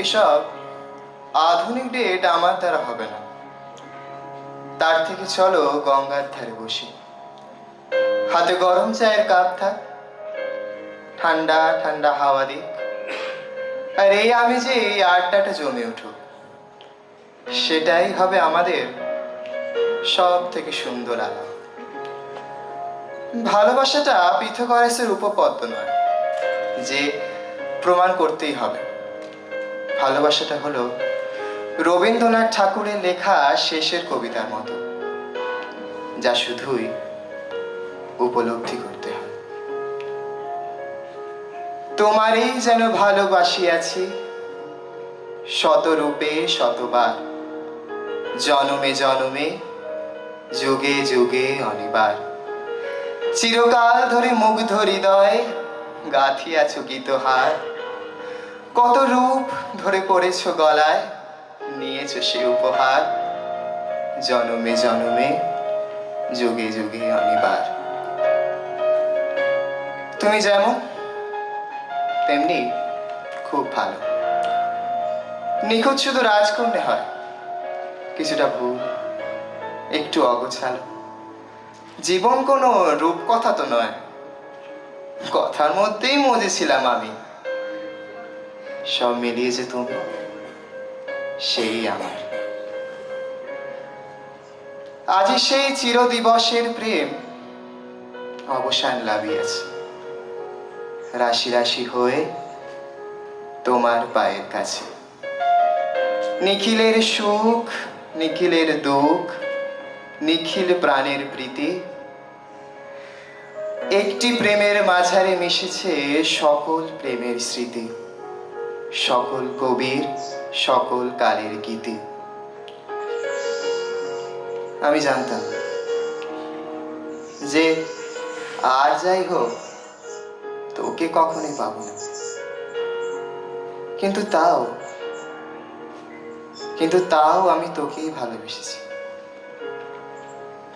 এসব আধুনিক ডেট আমার দ্বারা হবে না। তার থেকে চলো গঙ্গার ধারে বসি, হাতে গরম চায়ের কাপ থাক, ঠান্ডা ঠান্ডা হাওয়া দিক, আর এই আমি যে এই আড্ডাটা জমে উঠুক। সেটাই হবে আমাদের সব থেকে সুন্দর আলাপ। ভালোবাসাটা পিথাগোরাসের উপপাদ্য নয় যে প্রমাণ করতেই হবে। ভালোবাসাটা হলো রবীন্দ্রনাথ ঠাকুরের লেখা শেষের কবিতার মতো, যা শুধুই উপলব্ধি করতে হয়। তোমারই যেন ভালোবাসিয়াছি শতরূপে শতবার, জনমে জনমে যুগে যুগে অনিবার। চিরকাল ধরে মুগ্ধ হৃদয় গাঁথিয়াছ গীতহার, কত রূপ ধরে পড়েছ গলায়, নিয়েছ সে উপহার। জনমে জনমে যুগে যুগে অনিবার। তুমি যেমন তেমনি খুব ভালো। নিখুঁত শুধু রাজকন্যা হয়, কিছুটা ভুল, একটু অগোছালো। জীবন কোনো রূপকথা তো নয়, কথার মধ্যেই মজেছিলাম আমি। সব মিলিয়ে যে তুমি, সেই আমার। আজি সেই চিরদিবসের প্রেম অবসান লাভিয়াছে, রাশি রাশি হয়ে তোমার পায়ের কাছে। নিখিলের সুখ, নিখিলের দুঃখ, নিখিল প্রাণের প্রীতি, একটি প্রেমের মাঝারে মিশেছে সকল প্রেমের স্মৃতি, সকল কবির সকল কালের গীতি। আমি জানতাম যে আর যাই হোক তোকে কখনোই পাবো না, কিন্তু তাও আমি তোকেই ভালোবেসেছি।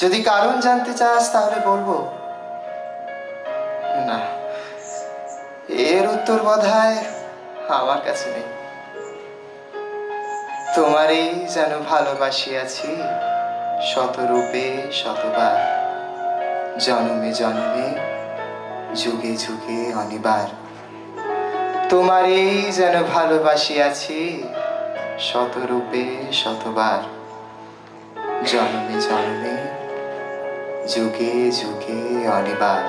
যদি কারণ জানতে চাস তাহলে বলবো না, এর উত্তর বোধহয় আমার কাছে নেই। তোমারই যেন ভালোবাসিয়াছি শতরূপে শতবার, জনমে জনমে যুগে যুগে অনিবার। তোমারই যেন ভালোবাসিয়াছি শতরূপে শতবার, জনমে জনমে যুগে যুগে অনিবার।